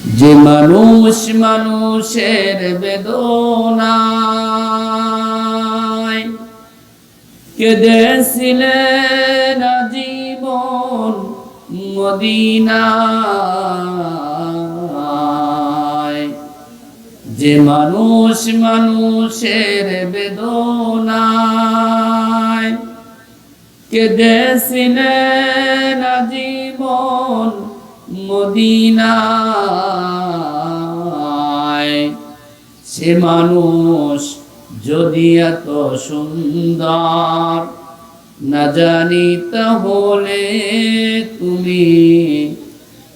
যে মানুষ মানুষের বেদনায় কেঁদেছিলেন আজীবন মদিনায়, যে মানুষ মানুষের বেদনায় কেঁদেছিলেন আজীবন মদিনায়, সে মানুষ যদি এত সুন্দর না জানি তাহলে তুমি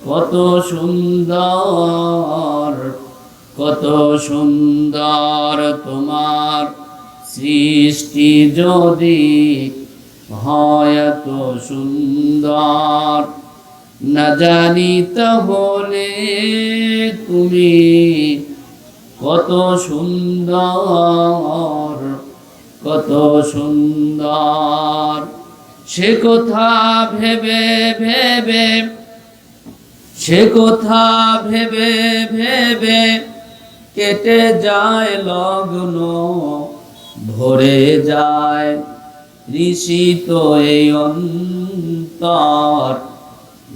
কত সুন্দর, কত সুন্দর তোমার সৃষ্টি যদি হয় এত সুন্দর না জানি তাহলে তুমি কত সুন্দর, কত সুন্দর। সে কথা ভেবে ভেবে, সে কথা ভেবে ভেবে কেটে যায় লগ্ন, ভরে যায় ঋষিত এই অন্তর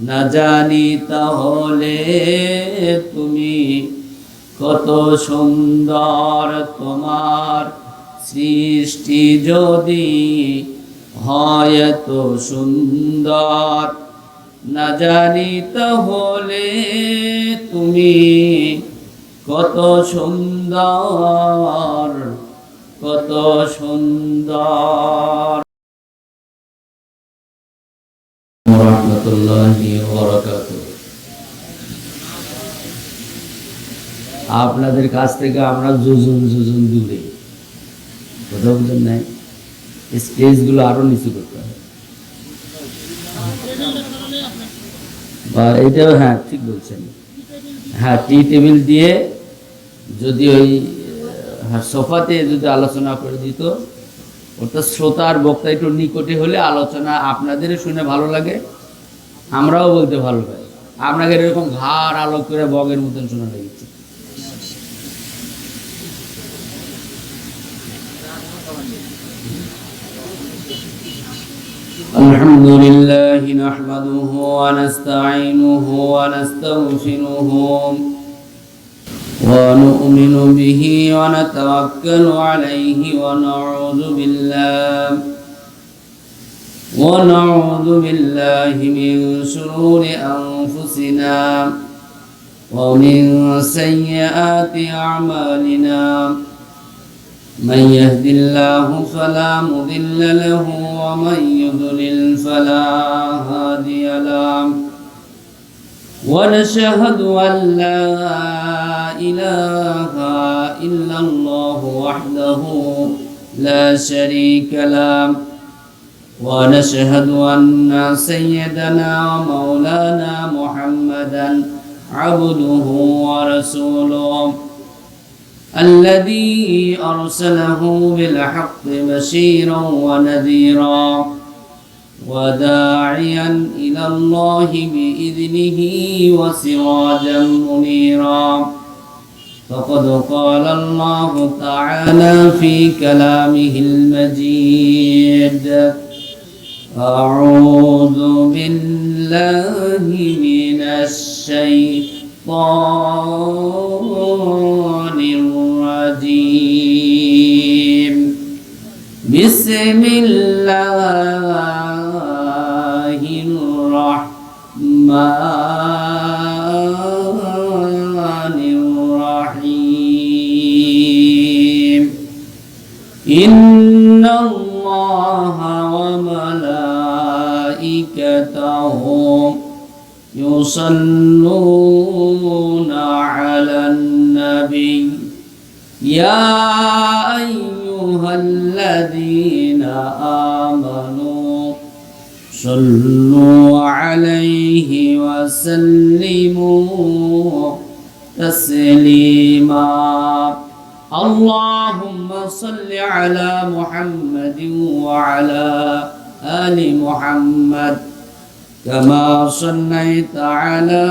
না জানি তাহলে তুমি কত সুন্দর তোমার সৃষ্টি যদি হয় এত সুন্দর না জানি তাহলে তুমি কত সুন্দর, কত সুন্দর। রাহমাতুল্লাহি ওয়া বারাকাতুহু। আপনাদের কাছ থেকে আমরা যোজন যোজন দূরে, কথা বুঝেন নাই? স্টেজগুলো আরো নিচু করতে হবে বা এটাও, হ্যাঁ ঠিক বলছেন, হ্যাঁ টি টেবিল দিয়ে যদি ওই সোফাতে যদি আলোচনা করে দিত, অর্থাৎ শ্রোতার বক্তা একটু নিকটে হলে আলোচনা আপনাদের শুনে ভালো লাগে, আমরাও বলতে ভালো পাই। আপনাকে এরকম ঘাড় আলোক করে বগের মতন শোনা লেগেছে। আলহামদুলিল্লাহ নাহমাদুহু ওয়া নাস্তাঈনুহু ওয়া নাস্তাগফিরুহু ونؤمن به ونتوكل عليه ونعوذ بالله من شرور أنفسنا ومن سيئات أعمالنا، من يهد الله فلا مضل له ومن يضلل فلا هادي له، ونشهد أن لا إله إلا الله وحده لا شريك له، ونشهد أن سيدنا ومولانا محمدا عبده ورسوله الذي أرسله بالحق بشيرا ونذيرا وداعيا إلى الله بإذنه وسراجا منيرا، فقد قال الله تعالى في كلامه المجيد: أعوذ بالله من الشيطان الرجيم، بسم الله الرحمن الرحيم. إن الله وملائكته يصلون على النبي يا أيها الذين آمنوا صلوا عليه وسلموا تسليما. اللهم صل على محمد وعلى آل محمد كما صليت على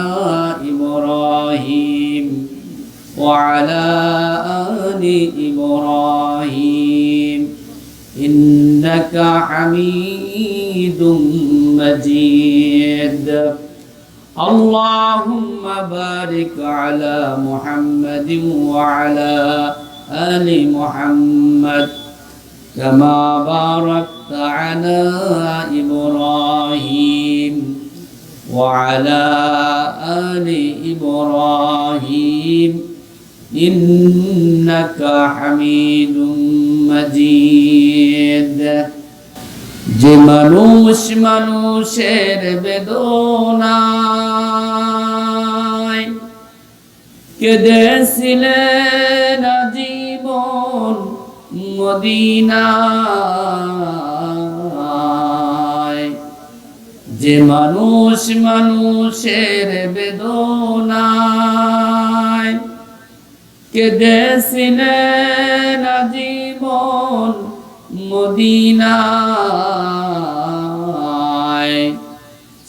إبراهيم وعلى آل إبراهيم إنك حميد مجيد اللهم بارك على محمد وعلى آل محمد كما باركت على إبراهيم وعلى آل إبراهيم إنك حميد مجيد যে মানুষ মানুষের বেদনায় কেঁদেছিলেন জীবন মদিনায় যে মানুষ মানুষের বেদনায় কেঁদেছিলেন জীবন মদিনায়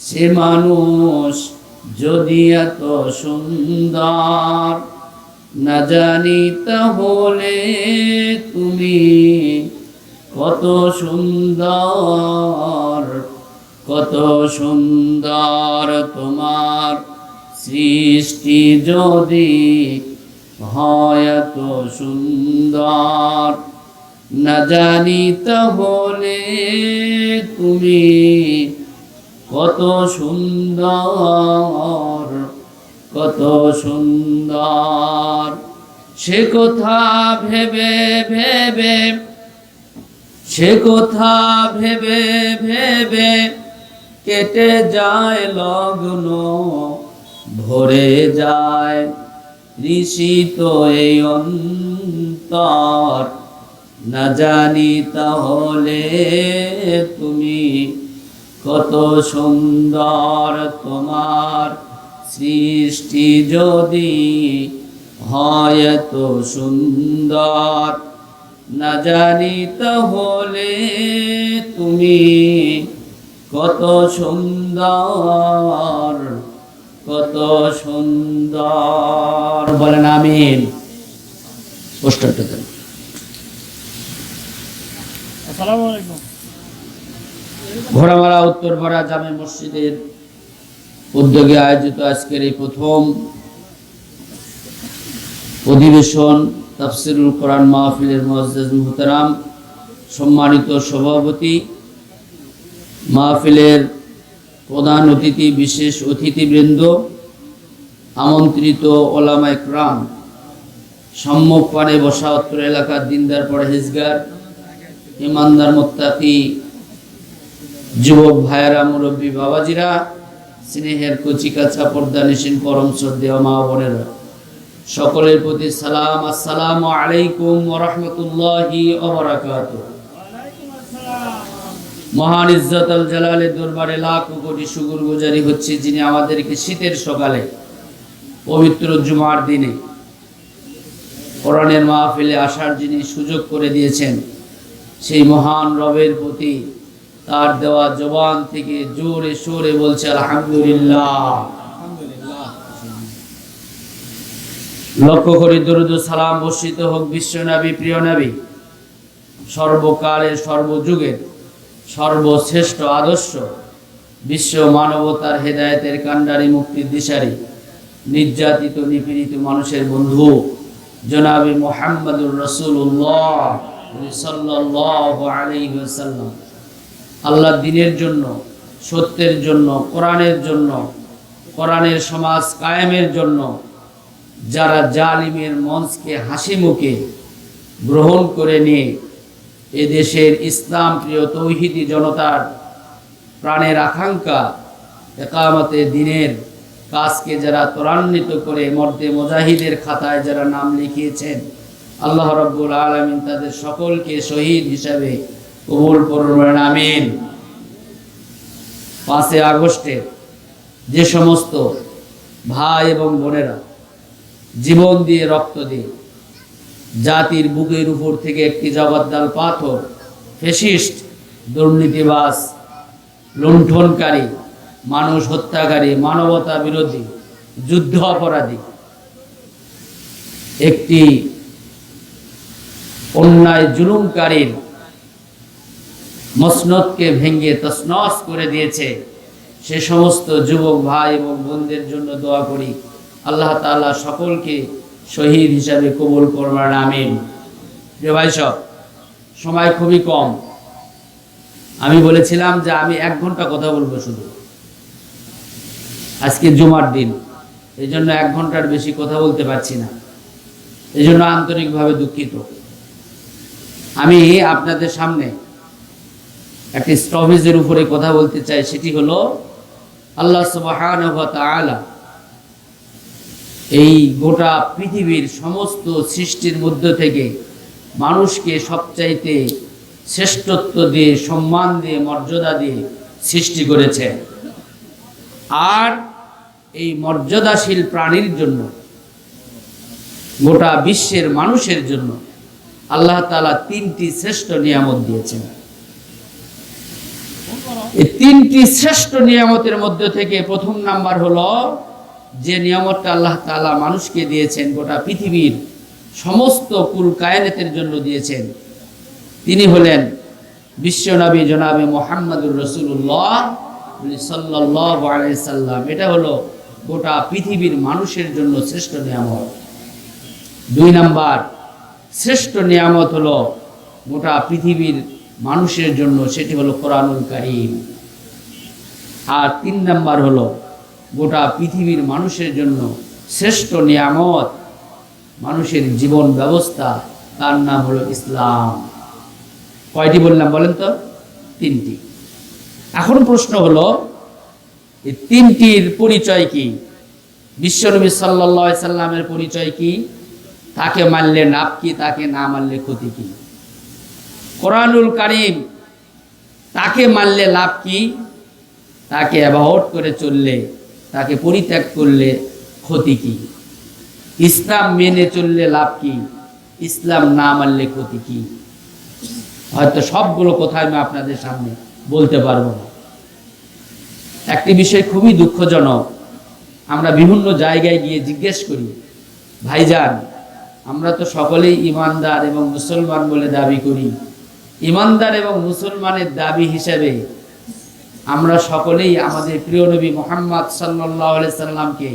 সে মানুষ যদি এত সুন্দর না জানি তাহলে তুমি কত সুন্দর তোমার সৃষ্টি যদি হয় এত সুন্দর না জানি তাহলে তুমি কত সুন্দর সে কথা ভেবে ভেবে কেটে যায় লগ্ন ভরে যায় ঋষিত এই অন্তর না জানি তাহলে তুমি কত সুন্দর তোমার সৃষ্টি যদি হয় এত সুন্দর না জানি তাহলে তুমি কত সুন্দর বলেন আমিন। পোস্টারটা দেন। আসসালামু আলাইকুম। ঘোড়ামারা উত্তরপাড়া জামে মসজিদের উদ্যোগে আয়োজিত আজকের এই প্রথম অধিবেশন তাফসিরুল কোরআন মাহফিলের মুআজ্জাজ মুহতারাম সম্মানিত সভাপতি, মাহফিলের প্রধান অতিথি, বিশেষ অতিথিবৃন্দ, আমন্ত্রিত ওলামা ইকরাম, সম্মুখ পানে বসা অত্র এলাকার দিনদার পরহেজগার, ইমানদার মুত্তাকি যুবক ভাইয়েরা, মুরব্বী বাবাজিরা, স্নেহের কচিকাছা পর্দানিসীন পরম শ্রদ্ধেয় মা বোনেরা, সকলের প্রতি সালাম। আসসালামু আলাইকুম ওয়া রাহমাতুল্লাহি ওয়া বারাকাতুহু। মহান ইজ্জত আল জালালের দরবারে লাখ কোটি শুকর গুজারি হচ্ছে, যিনি আমাদেরকে শীতের সকালে পবিত্র জুমার দিনে কোরআনের মাহফিলে আসার যিনি সুযোগ করে দিয়েছেন, সেই মহান রবের প্রতি তার দেওয়া জবান থেকে জোরে সোরে বলছে আলহামদুলিল্লাহ। লক্ষ্য করে দরুদ ও সালাম বর্ষিত হোক বিশ্ব নবী, প্রিয় নবী, সর্বকালের সর্বযুগের সর্বশ্রেষ্ঠ আদর্শ, বিশ্ব মানবতার হেদায়েতের কান্ডারি, মুক্তির দিশারি, নির্যাতিত নিপীড়িত মানুষের বন্ধু জনাবে মুহাম্মদুর রাসূলুল্লাহ সাল্লাল্লাহু আলাইহি ওয়াসাল্লাম। আল্লাহর দ্বীনের জন্য, সত্যের জন্য, কোরআনের জন্য, কোরআনের সমাজ কায়েমের জন্য যারা জালিমের মঞ্চকে হাসি মুখে গ্রহণ করে নিয়ে এদেশের ইসলাম প্রিয় তৌহিদি জনতার প্রাণের আকাঙ্ক্ষা একামতে দ্বীনের কাজকে যারা ত্বরান্বিত করে মর্দে মুজাহিদের খাতায় যারা নাম লিখিয়েছেন, আল্লাহ রাব্বুল আলামিন তাদের সকলকে শহীদ হিসাবে কবুল করবেন, আমিন। 5 আগস্টে যে সমস্ত ভাই এবং বোনেরা জীবন দিয়ে, রক্ত দিয়ে জাতির বুকের উপর থেকে একটি জগদ্দল পাথর ফ্যাসিস্ট, দুর্নীতিবাজ, লুণ্ঠনকারী, মানুষ হত্যাকারী, মানবতা বিরোধী, যুদ্ধ অপরাধী একটি অন্যায় জুলুমকারীর মসনদকে ভেঙে তছনছ করে দিয়েছে। সে সমস্ত যুবক ভাই এবং বোনদের জন্য দোয়া করি, আল্লাহ তাআলা সকলকে শহীদ হিসাবে কবুল করবেন, আমিন। প্রিয় ভাই সব, সময় খুবই কম। আমি বলেছিলাম যে আমি 1 ঘন্টা কথা বলবো শুধু, আজকে জুমার দিন, এই জন্য 1 ঘন্টার বেশি কথা বলতে পারছি না, এই জন্য আন্তরিকভাবে দুঃখিত। আমি আপনাদের সামনে একটি স্টপেজের উপরে কথা বলতে চাই, সেটি হলো আল্লাহ সুবহানাহু ওয়া তাআলা এই গোটা পৃথিবীর সমস্ত সৃষ্টির মধ্য থেকে মানুষকে সবচাইতে শ্রেষ্ঠত্ব দিয়ে, সম্মান দিয়ে, মর্যাদা দিয়ে সৃষ্টি করেছে। আর এই মর্যাদাশীল প্রাণীর জন্য, গোটা বিশ্বের মানুষের জন্য আল্লাহ তাআলা 3টি শ্রেষ্ঠ নিয়ামত দিয়েছেন। এই 3টি শ্রেষ্ঠ নিয়ামতের মধ্যে থেকে প্রথম নাম্বার হলো, যে নিয়ামতটা আল্লাহ তাআলা মানুষকে দিয়েছেন, গোটা পৃথিবীর সমস্ত কুল কায়নাতের জন্য দিয়েছেন, তিনি হলেন বিশ্বনবী জনাবে মুহাম্মদুর রাসূলুল্লাহ সাল্লাল্লাহু আলাইহি সাল্লাম। এটা হলো গোটা পৃথিবীর মানুষের জন্য শ্রেষ্ঠ নিয়ামত। 2 নাম্বার শ্রেষ্ঠ নিয়ামত হলো গোটা পৃথিবীর মানুষের জন্য, সেটি হলো কোরআনুল কারীম। আর 3 নাম্বার হলো গোটা পৃথিবীর মানুষের জন্য শ্রেষ্ঠ নিয়ামত, মানুষের জীবন ব্যবস্থা, তার নাম হলো ইসলাম। কয়টি বললাম বলেন তো? 3টি। এখন প্রশ্ন হলো, এই 3টির পরিচয় কি? বিশ্বনবী সাল্লাল্লাহু আলাইহি সাল্লামের পরিচয় কি? তাকে মানলে লাভ কি, তাকে না মানলে ক্ষতি কি? কোরআনুল কারীম, তাকে মানলে লাভ কি, তাকে অ্যাভয়েড করে চললে, তাকে পরিত্যাগ করলে ক্ষতি কি? ইসলাম মেনে চললে লাভ কি, ইসলাম না মানলে ক্ষতি কি? হয়তো সবগুলো কথা আমি আপনাদের সামনে বলতে পারবো না। একটি বিষয় খুবই দুঃখজনক, আমরা বিভিন্ন জায়গায় গিয়ে জিজ্ঞেস করি, ভাইজান আমরা তো সকলেই ইমানদার এবং মুসলমান বলে দাবি করি, ইমানদার এবং মুসলমানের দাবি হিসেবে আমরা সকলেই আমাদের প্রিয় নবী মুহাম্মদ সাল্লাল্লাহু আলাইহি সাল্লামকে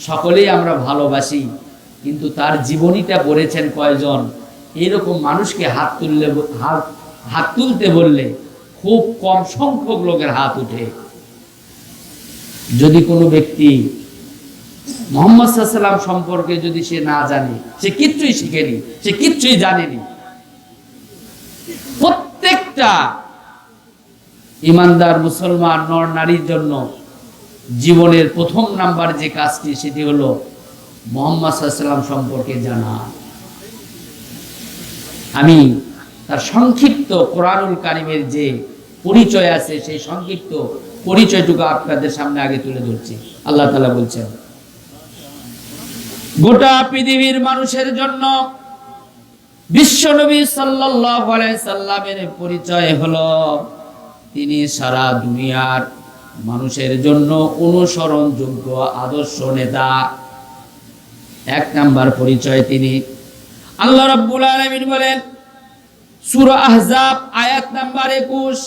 সকলেই আমরা ভালোবাসি, কিন্তু তার জীবনীটা পড়েছেন কয়জন? এরকম মানুষকে হাত তুলতে বললে খুব কম সংখ্যক লোকের হাত উঠে। যদি কোনো ব্যক্তি মুহাম্মদ সাল্লাল্লাহু আলাইহি সাল্লাম সম্পর্কে যদি সে না জানে, সে কিচ্ছুই শিখেনি, সে কিচ্ছুই জানেনি। প্রত্যেকটা ইমানদার মুসলমান নর নারীর জন্য জীবনের প্রথম নাম্বার যে কাজটি, সেটি হলো মুহাম্মদ সাল্লাল্লাহু আলাইহি সাল্লাম সম্পর্কে জানা। আমি তার সংক্ষিপ্ত কোরআনুল কারীমের যে পরিচয় আছে, সেই সংক্ষিপ্ত পরিচয়টুকু আপনাদের সামনে আগে তুলে ধরছি। আল্লাহ তাআলা বলছেন, গোটা পৃথিবীর মানুষের জন্য বিশ্বনবী সাল্লাল্লাহু আলাইহি সাল্লামের পরিচয় হলো, তিনি সারা দুনিয়ার মানুষের জন্য অনুসরণযোগ্য আদর্শ নেতা। 1 নাম্বার পরিচয় তিনি। আল্লাহ রাব্বুল আলামিন বলেন সূরা আহজাব আয়াত নাম্বার 21,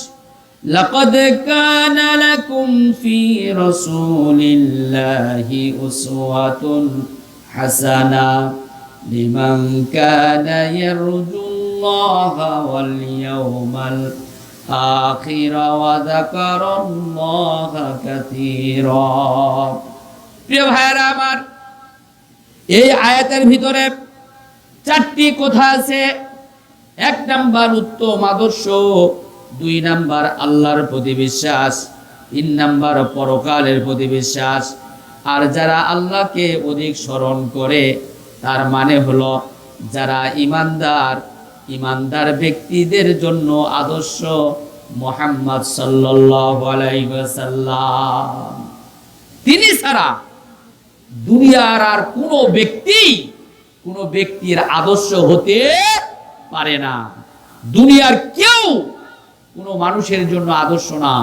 লাকাদ কানা লাকুম ফি রাসূলিল্লাহি উসওয়াতুন হাসানা লিমান কানা ইয়ারজুল্লাহা ওয়াল ইয়াওমাল আখির ওয়া যাকারাল্লাহা কাসীরা। প্রিয় ভাইরা আমার, এই আয়াতের ভিতরে 4টি কথা আছে। 1 নাম্বার উত্তম আদর্শ, 2 নাম্বার আল্লাহর প্রতি বিশ্বাস, 3 নাম্বার পরকালের প্রতি বিশ্বাস। আর যারা আল্লাহকে অধিক স্মরণ করে, তার মানে হলো যারা ইমানদার ব্যক্তিদের জন্য আদর্শ মুহাম্মদ সাল্লাল্লাহু আলাইহি ওয়াসাল্লাম। তিনি ছাড়া দুনিয়ার আর কোনো ব্যক্তির আদর্শ হতে পারে না। দুনিয়ার কেউ কোনো মানুষের জন্য আদর্শ না।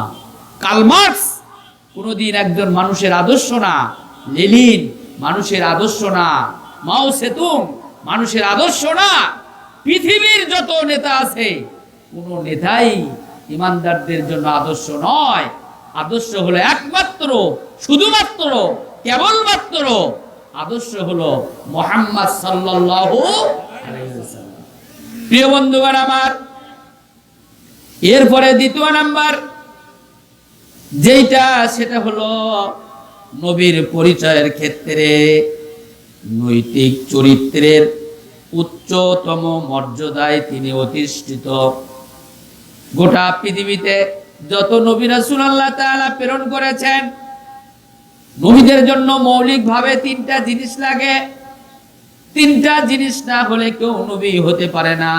কার্ল মার্কস কোনোদিন একজন মানুষের আদর্শ না, লেনিন মানুষের আদর্শ না, মাও সেতুং মানুষের আদর্শ না। পৃথিবীর যত নেতা আছে কোন নেতাই ইমানদারদের জন্য আদর্শ নয়। আদর্শ হলো একমাত্র, শুধুমাত্র, কেবলমাত্র আদর্শ হলো মুহাম্মদ সাল্লাল্লাহু আলাইহি ওয়াসাল্লাম। প্রিয় বন্ধুগণ আমার, এরপরে দ্বিতীয় নাম্বার যেটা, সেটা হলো নবীর পরিচয়ের ক্ষেত্রে নৈতিক চরিত্রের উচ্চতম মর্যাদায় তিনি অধিষ্ঠিত। গোটা পৃথিবীতে যত নবী রাসূল আল্লাহ তাআলা প্রেরণ করেছেন, নবীদের জন্য মৌলিকভাবে তিনটা জিনিস লাগে। তিনটা জিনিস না হলে কেউ নবী হতে পারে না।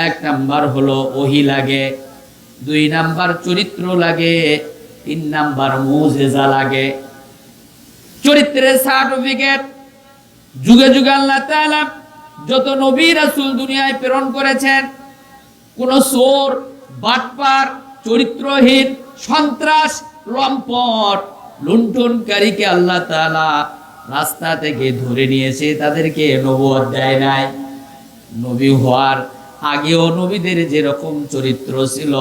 এক নাম্বার হলো ওহী লাগে, দুই নাম্বার চরিত্র লাগে, তিন নাম্বার মুজিজা লাগে। চরিত্রের সার্টিফিকেট যুগে যুগে আল্লাহ তাআলা যত নবী রাসূল দুনিয়ায় প্রেরণ করেছেন, কোন চোর, বাটপার, চরিত্রহীন, সন্ত্রাস, লম্পট, লুণ্ঠনকারীকে আল্লাহ তাআলা রাস্তা থেকে ধরে নিয়েছে, তাদেরকে নবুয়ত দেয় নাই। নবী হওয়ার আগেও নবীদের যেরকম চরিত্র ছিল,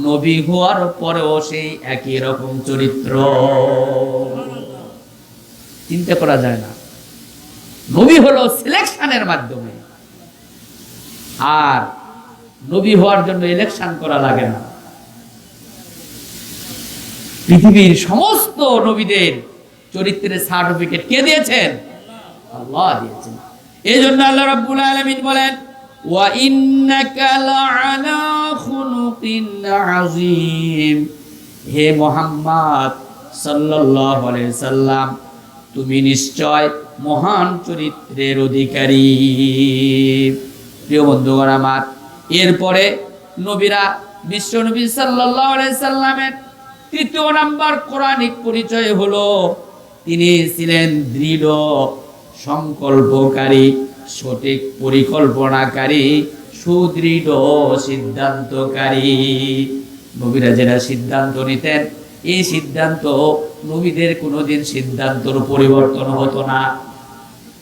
নবী হওয়ার পরেও সেই একই রকম চরিত্র। চিন্তা করা যায় না। নবী হলো সিলেকশনের মাধ্যমে, আর নবী হওয়ার জন্য ইলেকশন করা লাগে না। পৃথিবীর সমস্ত নবীদের চরিত্রের সার্টিফিকেট কে দিয়েছেন? আল্লাহ দিয়েছেন। এই জন্য আল্লাহ রাব্বুল আলামিন বলেন, ওয়া ইন্নাকা লাআলা খুলুকিন আযীম। হে মুহাম্মদ সাল্লাল্লাহু আলাইহি সাল্লাম, তুমি নিশ্চয় মহান চরিত্রের অধিকারী। প্রিয় বন্ধুগণ আমার, এরপরে নবীরা, বিশ্ব নবী সাল্লাল্লাহু আলাইহি সাল্লামের তৃতীয় নাম্বার কোরআনিক পরিচয় হলো তিনি ছিলেন দৃঢ় সংকল্পকারী, সঠিক পরিকল্পনাকারী, সুদৃঢ় সিদ্ধান্তকারী। নবীরা যারা সিদ্ধান্ত নিতেন, এই সিদ্ধান্ত নবীদের কোনোদিন সিদ্ধান্তর পরিবর্তন হতো না।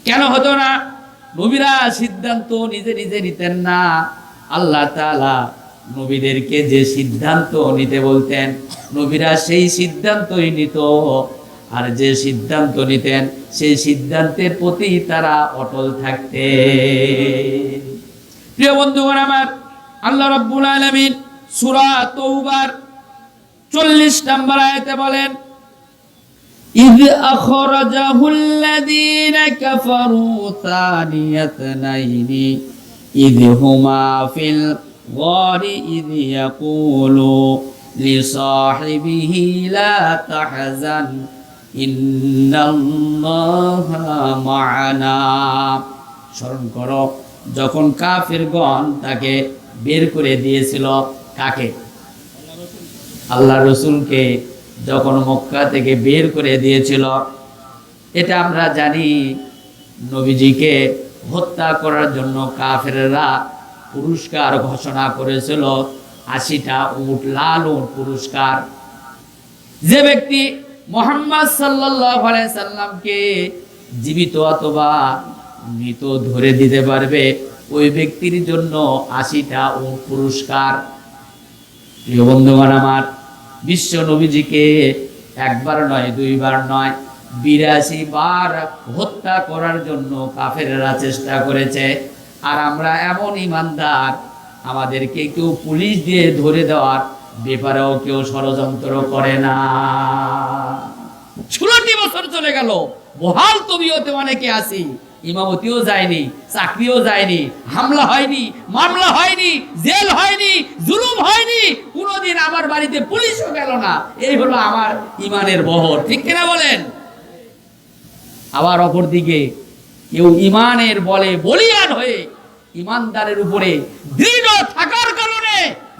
কেন হতো না? নবীরা সিদ্ধান্ত নিজে নিজে নিতেন না। আল্লাহ তাআলা নবীদেরকে যে সিদ্ধান্ত নিতে বলতেন, নবীরা সেই সিদ্ধান্তই নিত। আর যে সিদ্ধান্ত নিতেন, সেই সিদ্ধান্তের প্রতি তারা অটল থাকতেন। প্রিয় বন্ধুগণ আমার, আল্লাহ রাব্বুল আলামিন সূরা তাওবার 40 নম্বর আয়াতে বলেন, ইয আখরাজাহুল্লাযীনা কাফারু সানিয়াতনাইনি ইয হুমা ফিল গারি ইয ইয়াকুলু লিসাহিবিহি লা তাহজান ইন্নাল্লাহা মা'ানা। স্মরণ করো, যখন কাফিরগণ তাকে বের করে দিয়েছিল। কাকে? আল্লাহ রসুলকে যখন মক্কা থেকে বের করে দিয়েছিল। এটা আমরা জানি, নবীজিকে হত্যা করার জন্য কাফেররা পুরস্কার ঘোষণা করেছিল, 80টা উট, লাল উট পুরস্কার। যে ব্যক্তি মুহাম্মদ সাল্লাল্লাহু আলাইহি সাল্লামকে জীবিত অথবা মৃত ধরে দিতে পারবে, ওই ব্যক্তির জন্য 80টা উট পুরস্কার। প্রিয় বন্ধুগণ আমার, বিশ্ব নবীজিকে একবার নয়, দুইবার নয়, 82 বার হত্যা করার জন্য কাফেররা চেষ্টা করেছে। আর আমরা এমন ইমানদার, আমাদেরকে কেউ পুলিশ দিয়ে ধরে দেওয়ার ব্যাপারেও কেউ ষড়যন্ত্র করে না। 16টি বছর চলে গেল, বহাল তবিয়তে অনেকে আছি, ইমামতিও যায়নি, চাকরিও যায়নি, হামলা হয়নি, মামলা হয়নি, জেল হয়নি, জুলুম হয়নি, কোনোদিন আমার বাড়িতে পুলিশও গেল না। এই হলো আমার ইমানের বহর, ঠিক কিনা বলেন? আবার অপরদিকে কেউ ইমানের বলে বলিয়ান হয়ে ইমানদারের উপরে দৃঢ় থাকার কারণে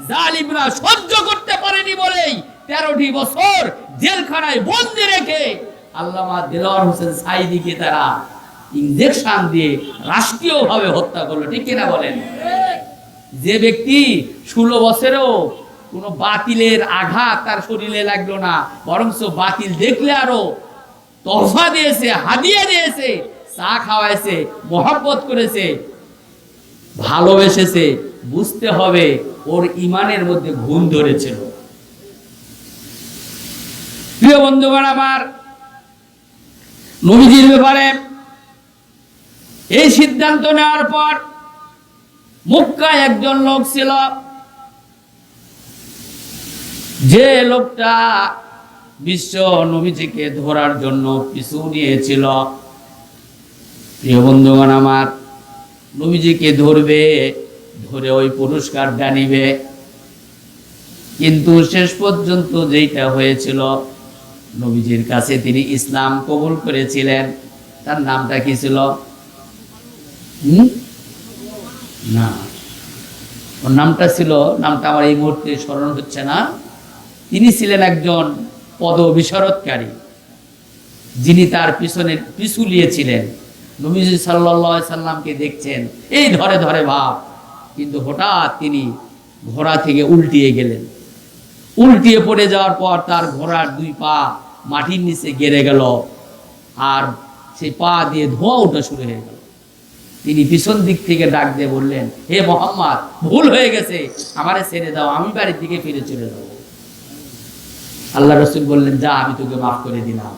জালিমরা সহ্য করতে পারেনি বলেই 13টি বছর জেলখানায় বন্দি রেখে আল্লামা দেলোয়ার হোসেন সাঈদীকে তারা ইনজেকশন দিয়ে রাষ্ট্রীয়ভাবে হত্যা করলো, ঠিক কিনা বলেন? যে ব্যক্তি 16 বছরেও কোনো বাতিলের আঘাত তার শরীরে লাগলো না, বরঞ্চ বাতিল দেখলে আরো তোহফা দিয়েছে, হাদিয়া দিয়েছে, চা খাওয়াইছে, মহব্বত করেছে, ভালোবেসেছে, বুঝতে হবে ওর ইমানের মধ্যে ঘুম ধরেছিল। প্রিয় বন্ধুগণ আমার, নবীজির ব্যাপারে এই সিদ্ধান্ত নেওয়ার পর মক্কায় একজন লোক ছিল, যে লোকটা বিশ্ব নবীজিকে ধরার জন্য পিছু নিয়েছিল। প্রিয় বন্ধুগণ আমার, নবীজিকে ধরবে, ধরে ওই পুরস্কারটা নিবে, কিন্তু শেষ পর্যন্ত যেটা হয়েছিল, নবীজির কাছে তিনি ইসলাম কবুল করেছিলেন। তার নামটা কি ছিল? না, ওর নামটা ছিল, নামটা আমার এই মুহূর্তে স্মরণ হচ্ছে না। তিনি ছিলেন একজন পদবিশরৎকারী, যিনি তার পিছু নিয়েছিলেন। নবীজি সাল্লাল্লাহু আলাইহি সাল্লামকে দেখছেন, এই ধরে ধরে ভাব, কিন্তু হঠাৎ তিনি ঘোড়া থেকে উল্টিয়ে গেলেন। উল্টিয়ে পড়ে যাওয়ার পর তার ঘোড়ার দুই পা মাটির নিচে গেড়ে গেল, আর সেই পা দিয়ে ধোঁয়া ওঠা শুরু হয়ে গেল। তিনি পিছন দিক থেকে ডাক দিয়ে বললেন, হে মুহাম্মদ, ভুল হয়ে গেছে, আমারে ছেড়ে দাও, আমি বাড়ির দিকে ফিরে চলে যাব। আল্লাহ রাসূল বললেন, যা, আমি তোকে মাফ করে দিলাম।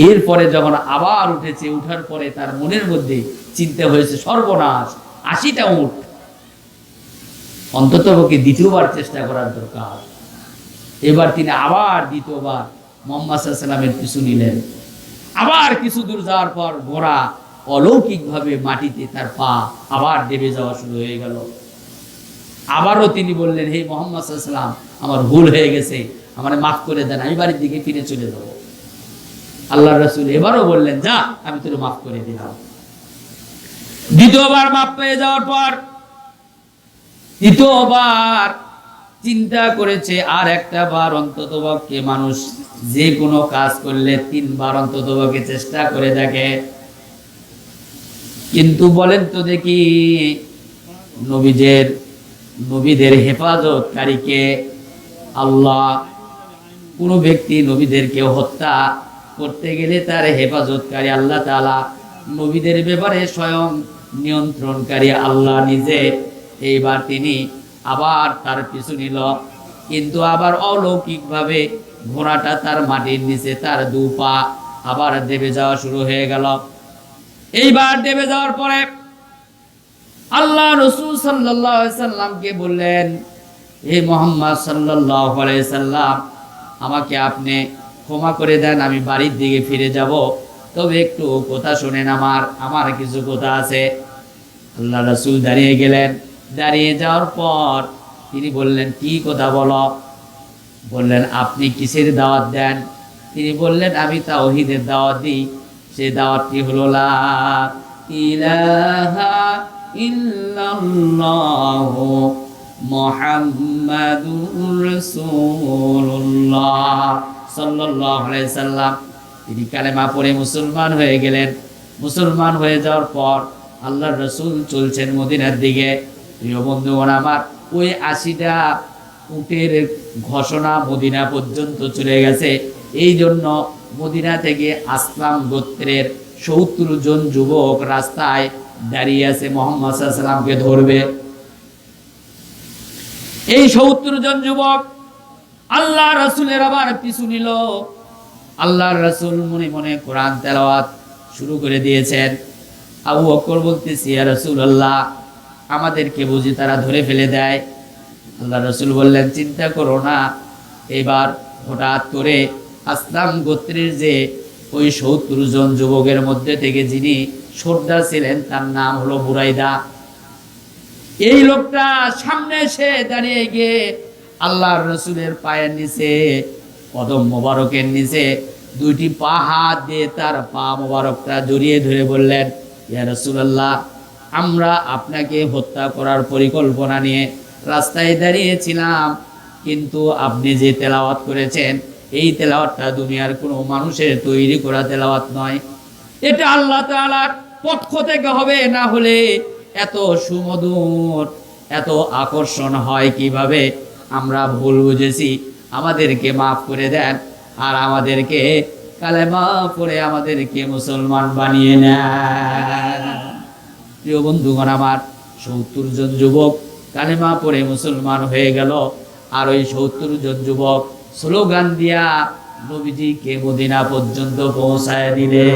এরপরে যখন আবার উঠেছে, উঠার পরে তার মনের মধ্যে চিন্তা হয়েছে, সর্বনাশ, 80টা উট, অন্তত ওকে দ্বিতীয়বার চেষ্টা করার দরকার। এবার তিনি আবার দ্বিতীয়বার মুহাম্মদ সাল্লাল্লাহু আলাইহি সাল্লামের পিছু নিলেন। আবার কিছু দূর যাওয়ার পর ঘোড়া অলৌকিকভাবে মাটিতে তার পা আবার দেবে যাওয়া শুরু হয়ে গেল। আবারও তিনি বললেন, হে মুহাম্মদ সাল্লাল্লাহু আলাইহি সাল্লাম, আমার ভুল হয়ে গেছে, আমারে মাফ করে দেন, আমি বাড়ির দিকে ফিরে চলে যাব। আল্লাহর রাসূল এবারও বললেন, যা, আমি তোরে মাফ করে দিলাম। দ্বিতীয়বার মাফ পেয়ে যাওয়ার পর তৃতীয়বার চিন্তা করেছে, আর একটা বার অন্ততপক্ষে মানুষ যে কোনো কাজ করলে 3 বার অন্ততপক্ষে চেষ্টা করে দেখে। কিন্তু বলেন তো দেখি, নবীদের হেফাজতকারীকে আল্লাহ। কোন ব্যক্তি নবীদেরকে হত্যা করতে গেলে তার হেফাজতকারী আল্লাহ তাআলা, নবীদের ব্যাপারে স্বয়ং নিয়ন্ত্রণকারী আল্লাহ নিজে। এইবার তিনি আবার তার পিছু নিল, কিন্তু আবার অলৌকিকভাবে ঘোড়াটা তার মাটির নিচে তার 2 পা আবার দেবে যাওয়া শুরু হয়ে গেল। এইবার দেবে যাওয়ার পরে আল্লাহ রাসূল সাল্লাল্লাহু আলাইহি সাল্লামকে বললেন, হে মুহাম্মদ সাল্লাল্লাহু আলাইহি সাল্লাম, আমাকে আপনি ক্ষমা করে দেন, আমি বাড়ির দিকে ফিরে যাব, তবে একটু কথা শুনেন, আমার কিছু কথা আছে। আল্লাহ রাসূল দাঁড়িয়ে গেলেন। দাঁড়িয়ে যাওয়ার পর তিনি বললেন, কি কথা বলো? বললেন, আপনি কিসের দাওয়াত দেন? তিনি বললেন, আমি তাওহীদের দাওয়াত দিই। সেই দাওয়াতটি হলো লা ইলাহা ইল্লাল্লাহু মুহাম্মাদুর রাসূলুল্লাহ সাল্লাল্লাহু আলাইহি সাল্লাম। তিনি কালেমা পড়ে মুসলমান হয়ে গেলেন। মুসলমান হয়ে যাওয়ার পর আল্লাহর রাসূল চলছেন মদিনার দিকে। প্রিয় বন্ধুগণ আমার, ওই 80টা উটের ঘোষণা মদিনা পর্যন্ত চলে গেছে। এই জন্য মদিনা থেকে আসলাম গোত্রের 70 জন যুবক রাস্তায় দাঁড়িয়ে আছে, মুহাম্মদ সাল্লাল্লাহু আলাইহি সাল্লামকে ধরবে। এই 70 জন যুবক আল্লাহ রাসূলের আবার পিছু নিল। আল্লাহর রাসূল মনে মনে কোরআন তেলাওয়াত শুরু করে দিয়েছেন। আবু বকর বলতেছে, ইয়া রাসূলুল্লাহ, আমাদেরকে বুঝি তারা ধরে ফেলে দেয়? আল্লাহ রাসূল বললেন, চিন্তা করো না। এবার হঠাৎ করে আসলাম গোত্রের যে ওই 70 জন যুবকের মধ্যে থেকে যিনি সর্দার ছিলেন, তার নাম হলো বুরাইদা। এই লোকটা সামনে এসে দাঁড়িয়ে গিয়ে আল্লাহর রাসূলের পায়ের নিচে, কদম মোবারকের নিচে 2টি পা হাত দিয়ে তার পা মোবারকটা জড়িয়ে ধরে বললেন, ইয়া রাসূলুল্লাহ, আমরা আপনাকে হত্যা করার পরিকল্পনা নিয়ে রাস্তায় দাঁড়িয়েছিলাম, কিন্তু আপনি যে তেলাওয়াত করেছেন, এই তেলাওয়াতটা দুনিয়ার কোনো মানুষের তৈরি করা তেলাওয়াত নয়, এটা আল্লাহ তাআলার পক্ষ থেকে হবে। না হলে এত সুমধুর, এত আকর্ষণ হয় কিভাবে? আমরা ভুল বুঝেছি, আমাদেরকে মাফ করে দেন, আর আমাদেরকে কালেমা পড়ে আমাদেরকে মুসলমান বানিয়ে নেন। প্রিয় বন্ধুগণ আমার, ৭০ জন যুবক কালেমা পড়ে মুসলমান হয়ে গেল। আর ওই ৭০ জন যুবক স্লোগান দিয়া নবীজিকে মদিনা পর্যন্ত পৌঁছায় দিলে।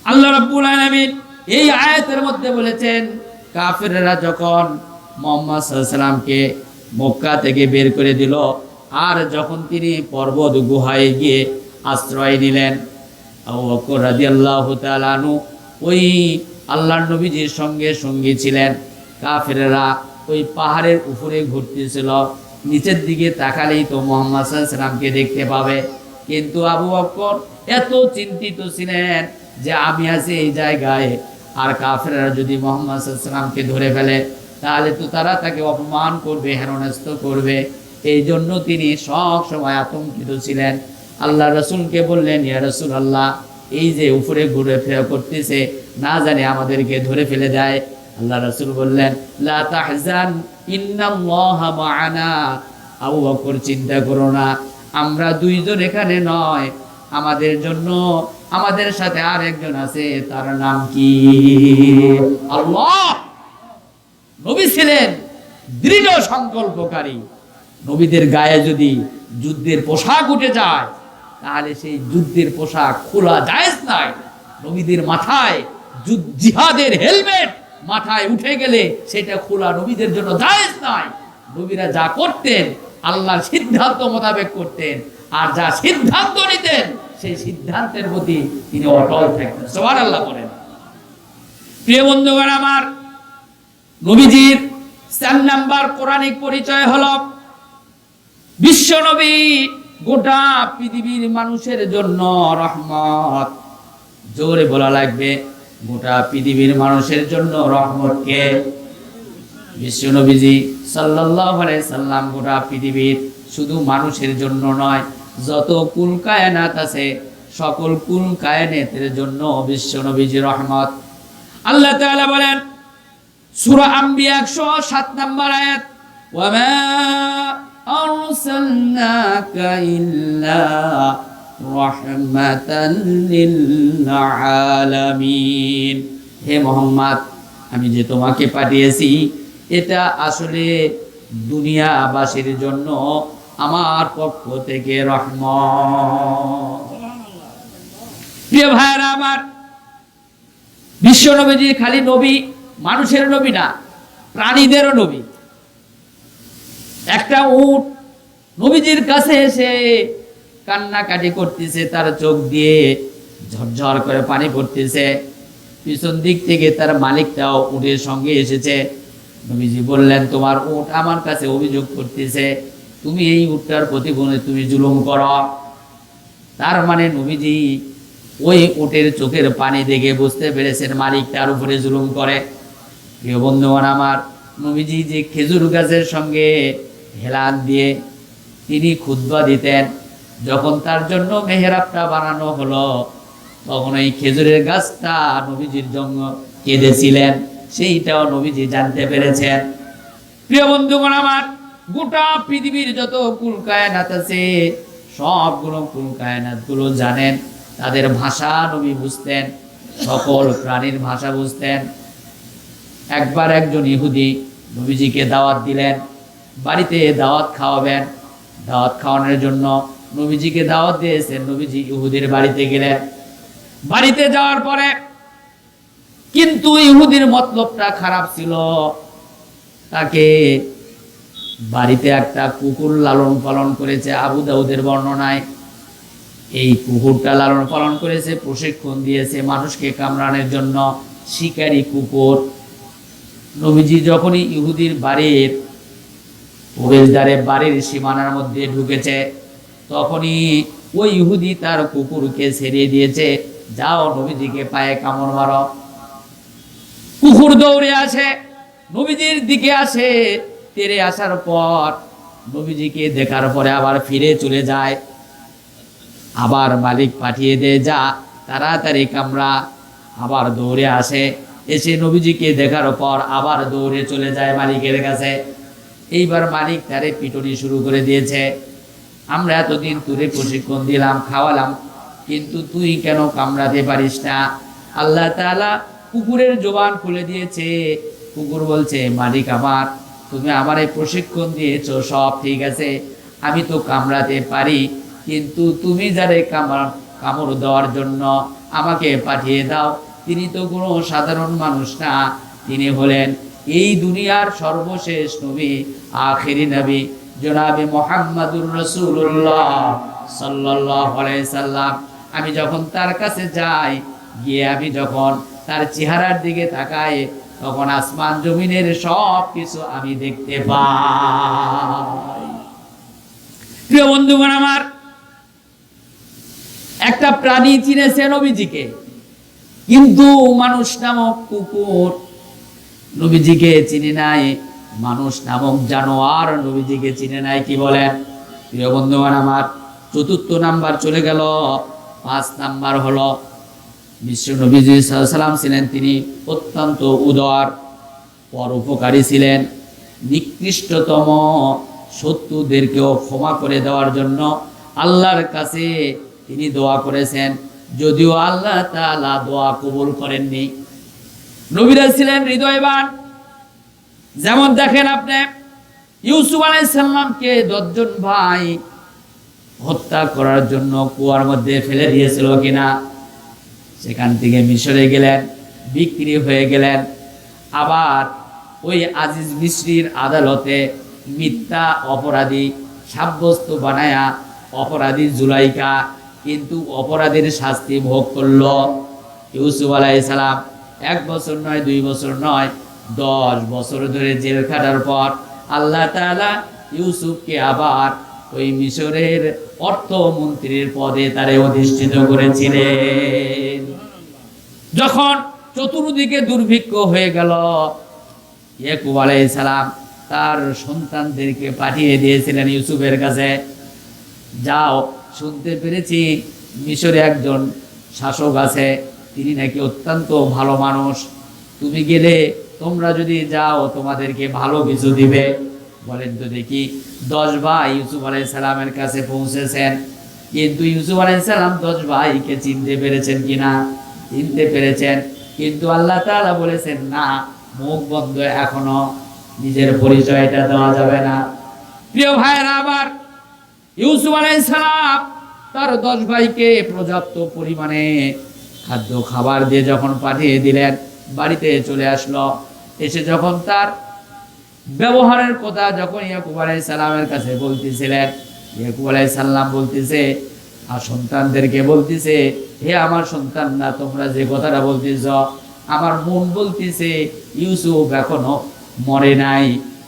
আল্লাহ রাব্বুল আলামিন এই আয়াতের মধ্যে বলেছেন, কাফেররা যখন মুহাম্মদ সাল্লাল্লাহু আলাইহি সাল্লামকে মক্কা থেকে বের করে দিল, আর যখন তিনি পর্বত গুহায় গিয়ে আশ্রয় নিলেন, আবু বকর রাদিয়াল্লাহু তাআলা আনহু ওই আল্লাহর নবীজির সঙ্গে সঙ্গী ছিলেন। কাফেররা ওই পাহাড়ের উপরে ঘুরতেছিল, নিচের দিকে তাকালেই তো মুহাম্মদ সাল্লাল্লাহু আলাইহি সাল্লামকে দেখতে পাবে। কিন্তু আবু বকর এত চিন্তিত ছিলেন যে আমি আছি এই জায়গায়, আর কাফেররা যদি মুহাম্মদ সাল্লাল্লাহু আলাইহি সাল্লামকে ধরে ফেলে তাহলে তো তারা তাকে অপমান করবে, হেনস্থ করবে। এই জন্য তিনি সব সময় আতঙ্কিত ছিলেন। আল্লাহ রাসূলকে বললেন, ইয়া রাসূলুল্লাহ, এই যে উপরে ঘুরে ফেরা করতেছে, না জানি আমাদেরকে ধরে ফেলে দেয়। আল্লাহ রাসূল বললেন, লা তাহজান ইন্নাল্লাহা মা'ানা। আবু বকর, চিন্তা করো না, আমরা দুইজন এখানে নয়, আমাদের জন্য আমাদের সাথে আর একজন আছে, তার নাম কি? আল্লাহ। নবী ছিলেন দৃঢ় সংকল্পকারী। নবীদের গায়ে যদি যুদ্ধের পোশাক উঠে যায় তাহলে সেই যুদ্ধের পোশাক খোলা জায়েজ নাই। নবীদের মাথায় জিহাদের হেলমেট মাথায় উঠে গেলে সেটা খোলা নবীদের জন্য জায়েজ নাই। নবীরা যা করতেন আল্লাহর সিদ্ধান্ত মোতাবেক করতেন, আর যা সিদ্ধান্ত নিতেন সেই সিদ্ধান্তের প্রতি তিনি অটল থাকতেন। সুবহানাল্লাহ বলেন। প্রিয় বন্ধুগণ আমার, নবীজির ৪ নাম্বার কোরআনিক পরিচয় হলো বিশ্ব নবী, গোটা পৃথিবীর মানুষের জন্য রহমত। জোরে বলা লাগবে, গোটা পৃথিবীর মানুষের জন্য রহমত কে? বিশ্ব নবীজি সাল্লাল্লাহু আলাইহি সাল্লাম গোটা পৃথিবীর শুধু মানুষের জন্য নয়, যত কুল কায়নাত আছে সকল কুল কায়নাতের জন্য বিশ্ব নবীজি রহমত। আল্লাহ তাআলা বলেন সূরা আম্বিয়া ১০৭ নম্বর আয়াত, ওয়া মা আরসালনাকা ইল্লা রাহমাতান লিল আলামিন। হে মুহাম্মদ, আমি যে তোমাকে পাঠিয়েছি এটা আসলে দুনিয়াবাসীর জন্য আমার পক্ষ থেকে রহমত। প্রিয় ভাইরা আমার, বিশ্ব নবীজি খালি নবী, মানুষের নবী না, প্রাণীদেরও নবী। একটা উট নবীজির কাছে এসে কান্নাকাটি করতেছে, তার চোখ দিয়ে ঝরঝর করে পানি পড়তেছে। পিছন দিক থেকে তার মালিকটাও উটের সঙ্গে এসেছে। নবীজি বললেন, তোমার উট আমার কাছে অভিযোগ করতেছে, তুমি এই উটটার প্রতি তুমি জুলুম করো। তার মানে নবীজি ওই উটের চোখের পানি দেখে বুঝতে পেরেছেন মালিক তার উপরে জুলুম করে। প্রিয় বন্ধুগণ আমার, নবীজি যে খেজুর গাছের সঙ্গে হেলান দিয়ে তিনি খুতবা দিতেন, যখন তার জন্য মেহরাবটা বানানো হলো তখন ওই খেজুরের গাছটা নবীজির জন্য কেঁদেছিলেন, সেইটাও নবীজি জানতে পেরেছেন। প্রিয় বন্ধুগণ আমার, গোটা পৃথিবীর যত কুল কায়নাত আছে সবগুলো কুল কায়নাত গুলো জানেন, তাদের ভাষা নবী বুঝতেন, সকল প্রাণীর ভাষা বুঝতেন। একবার একজন ইহুদি নবীজিকে দাওয়াত দিলেন, বাড়িতে দাওয়াত খাওয়াবেন। দাওয়াত খাওয়ানোর জন্য নবীজিকে দাওয়াত দিয়েছেন। নবীজি ইহুদির বাড়িতে গেলেন। বাড়িতে যাওয়ার পরে কিন্তু ইহুদির মতলবটা খারাপ ছিল। তাকে বাড়িতে একটা কুকুর লালন পালন করেছে। আবু দাউদের বর্ণনায় এই কুকুরটা লালন পালন করেছে, প্রশিক্ষণ দিয়েছে মানুষকে কামড়ানোর জন্য, শিকারী কুকুর। নবীজি যখনই ইহুদির বাড়ির প্রবেশদ্বারে বাড়ির সীমানার মধ্যে ঢুকেছে তখনই ওই ইহুদি তার কুকুরকে ছেড়িয়ে দিয়েছে, যাও নবীজিকে পায়ে কামড় মারো। কুকুর দৌড়ে আসে, নবীজির দিকে আসে, তেড়ে আসার পর নবীজিকে দেখার পরে আবার ফিরে চলে যায়। আবার মালিক পাঠিয়ে দেয়, যা তাড়াতাড়ি কামড়া। আবার দৌড়ে আসে, এসে নবীজিকে দেখার পর আবার দৌড়ে চলে যায় মালিকের কাছে। এইবার মালিক তারে পিটুনি শুরু করে দিয়েছে। আমরা এতদিন তোরে প্রশিক্ষণ দিলাম, খাওয়ালাম, কিন্তু তুই কেন কামড়াতে পারিস না? আল্লাহ তাআলা কুকুরের জবান খুলে দিয়েছে। কুকুর বলছে, মালিক আমার, তুমি আমারে প্রশিক্ষণ দিয়েছো, সব ঠিক আছে, আমি তো কামড়াতে পারি, কিন্তু তুমি যারে কামড় দেওয়ার জন্য আমাকে পাঠিয়ে দাও, তিনি তো কোনো সাধারণ মানুষ না, তিনি হলেন এই দুনিয়ার সর্বশেষ নবী, আখেরি নবী, জনাবে মুহাম্মাদুর রাসূলুল্লাহ সাল্লাল্লাহু আলাইহি সাল্লাম। আমি যখন তার কাছে যাই, গিয়ে আমি যখন তার চেহারার দিকে তাকাই, তখন আসমান জমিনের সব কিছু আমি দেখতে পাই। প্রিয় বন্ধুগণ আমার, একটা প্রাণী চিনেছে নবীজিকে, কিন্তু মানুষ নামক কুকুর নবীজিকে চিনে নাই, মানুষ নামক জানোয়ার নবীজিকে চিনে নাই। কি বলেন প্রিয় বন্ধুগণ আমার? চতুর্থ নাম্বার চলে গেল। 5 নাম্বার হলো বিশ্ব নবীজি সাল্লাল্লাহু আলাইহি সাল্লাম ছিলেন তিনি অত্যন্ত উদার, পরোপকারী ছিলেন, নিকৃষ্টতম শত্রুদেরকেও ক্ষমা করে দেওয়ার জন্য আল্লাহর কাছে তিনি দোয়া করেছেন, যদিও আল্লাহ তাআলা দোয়া কবুল করেননি। নবীরা ছিলেন হৃদয়বান। যেমন দেখেন আপনি, ইউসুফ আলাইহিস সালামকে 10 জন ভাই হত্যা করার জন্য কুয়ার মধ্যে ফেলে দিয়েছিল কিনা? সেখান থেকে মিশরে গেলেন, বিক্রি হয়ে গেলেন। আবার ওই আজিজ মিশরির আদালতে মিথ্যা অপরাধী সাব্যস্ত বানায়া অপরাধী জুলাইকা কিন্তু অপরাধীর শাস্তি ভোগ করল। ইউসুফ আলাইহিস সালাম 1 বছর নয়, 2 বছর নয়, 10 বছর ধরে জেল খাটার পর আল্লাহ তাআলা ইউসুফকে আবার ওই মিশরের অর্থমন্ত্রীর পদে তারে অধিষ্ঠিত করেছিলেন। যখন চতুর্দিকে দুর্ভিক্ষ হয়ে গেল, ইয়াকুব আলাইহিস সালাম তার সন্তানদেরকে পাঠিয়ে দিয়েছিলেন ইউসুফের কাছে, যাও, শুনতে পেরেছি মিশরে একজন শাসক আছে, তিনি নাকি অত্যন্ত ভালো মানুষ, তুমি গেলে, তোমরা যদি যাও, তোমাদেরকে ভালো কিছু দিবে। বলেন তো দেখি, 10 ভাই ইউসুফ আলাইহিস সালামের কাছে পৌঁছেছেন, কিন্তু ইউসুফ আলাইহিস সালাম 10 ভাইকে চিনতে পেরেছেন কিনা? চিনতে পেরেছেন, কিন্তু আল্লাহ তাআলা বলেছেন না, মুখ বন্ধ, এখনো নিজের পরিচয়টা দেওয়া যাবে না। প্রিয় ভাইরা আমার, ইউসুফ আলাইহিস সালাম তার 10 ভাইকে পর্যাপ্ত পরিমাণে খাদ্য খাবার দিয়ে যখন পাঠিয়ে দিলেন, বাড়িতে চলে আসলো। এসে যখন তার ব্যবহারের কথা যখন ইয়াকুব আলাইহিস সালামের কাছে বলতেছিলেন, ইয়াকুব আলাইহিস সালাম বলতেছে আর সন্তানদেরকে বলতেছে, হে আমার সন্তানরা, তোমরা যে কথাটা বলতেছ, আমার মন বলতেছে ইউসুফ এখনো মরে নাই,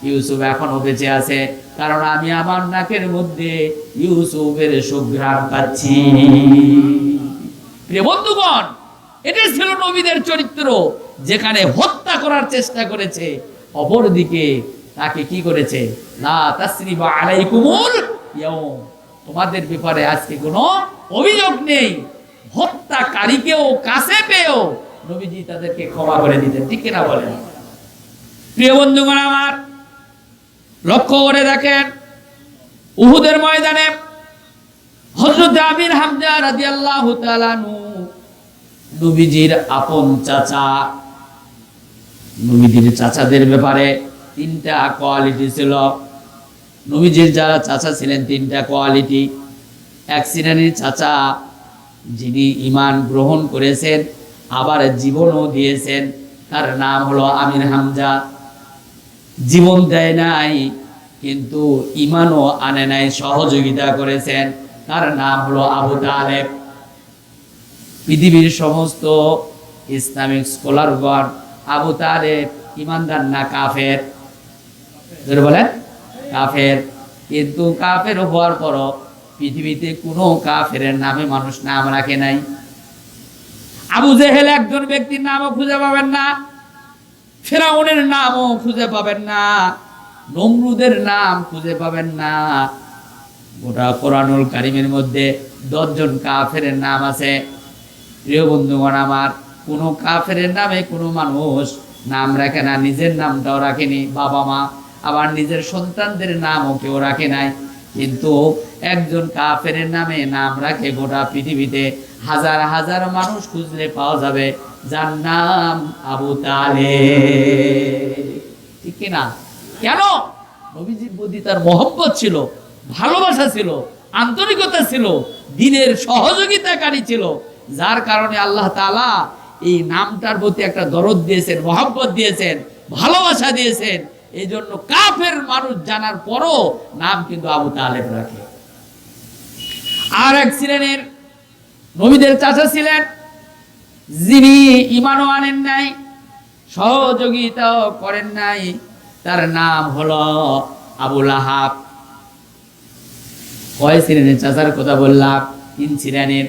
ইউসুফ এখনো বেঁচে আছে, কারণ আমি আমার নাকের মধ্যে ইউসুফের সুঘ্রাণ পাচ্ছি। প্রিয় বন্ধুগণ, এটা ছিল নবীদের চরিত্র, যেখানে হত্যা করার চেষ্টা করেছে, অপরদিকে তাকে কি করেছে? লা তাসরিবা আলাইকুমুল ইয়াউম, তোমাদের ব্যাপারে আজকে কোনো অভিযোগ নেই। হত্যাকারীকেও কাছে পেয়েও নবীজি তাদেরকে ক্ষমা করে দিতেন, ঠিক কিনা বলেন? প্রিয় বন্ধুগণ আমার, লক্ষ্য করে দেখেন, উহুদের ময়দানে হযরত আমির হামজা রাদিয়াল্লাহু তাআলা আনহু, নবীজির আপন চাচা, নবীজির চাচাদের ব্যাপারে 3টা কোয়ালিটি ছিল। নবীজির যারা চাচা ছিলেন 3টা কোয়ালিটি। এক শ্রেণীর চাচা, যিনি ঈমান গ্রহণ করেছেন, আবার জীবনও দিয়েছেন, তার নাম হলো আমির হামজা। জীবন দেয় নাই, কিন্তু ঈমানও আনে নাই, সহযোগিতা করেছেন, তার নাম হলো আবু তালেব। পৃথিবীর সমস্ত ইসলামিক স্কলারগণ আবু তালেব ঈমানদার না কাফের? বলেন কাফের। কিন্তু কাফের হওয়ার পরও পৃথিবীতে কোনো কাফের নামে মানুষ নাম রাখে নাই। আবু জেহেল একজন ব্যক্তির নামও খুঁজে পাবেন না, ফেরাউনের নামও খুঁজে পাবেন না, নমরুদের নাম খুঁজে পাবেন না। গোটা কোরআনুল কারীমের মধ্যে 10 জন কাফের নাম আছে। প্রিয় বন্ধুগণ আমার, কোনো কাফের নামে কোনো মানুষ নাম রাখে না, নিজের নামটাও রাখেনি বাবা মা, আবার নিজের সন্তানদের নামও কেউ রাখে নাই। কিন্তু একজন কাফেরের নামে নাম রাখে গোটা পৃথিবীতে হাজার হাজার মানুষ খুঁজলে পাওয়া যাবে যার নাম আবু তালেব। ঠিক কিনা? কেন? নবীজির প্রতি তার মহব্বত ছিল, ভালোবাসা ছিল, আন্তরিকতা ছিল, দ্বীনের সহযোগিতাকারী ছিল, যার কারণে আল্লাহ তাআলা এই নামটার প্রতি একটা দরদ দিয়েছেন, মহব্বত দিয়েছেন, ভালোবাসা দিয়েছেন। এই জন্য কাফের মানুষ জানার পরও নাম কিন্তু আবু তালেব রাখে। আর এক শ্রেণীর নবীদের চাচা ছিলেন, যিনি ঈমানও আনেন নাই, সহযোগিতাও করেন নাই, তার নাম হলো আবু লাহাব। কয় শ্রেণীর চাচার কথা বললাম? 3 শ্রেণীর।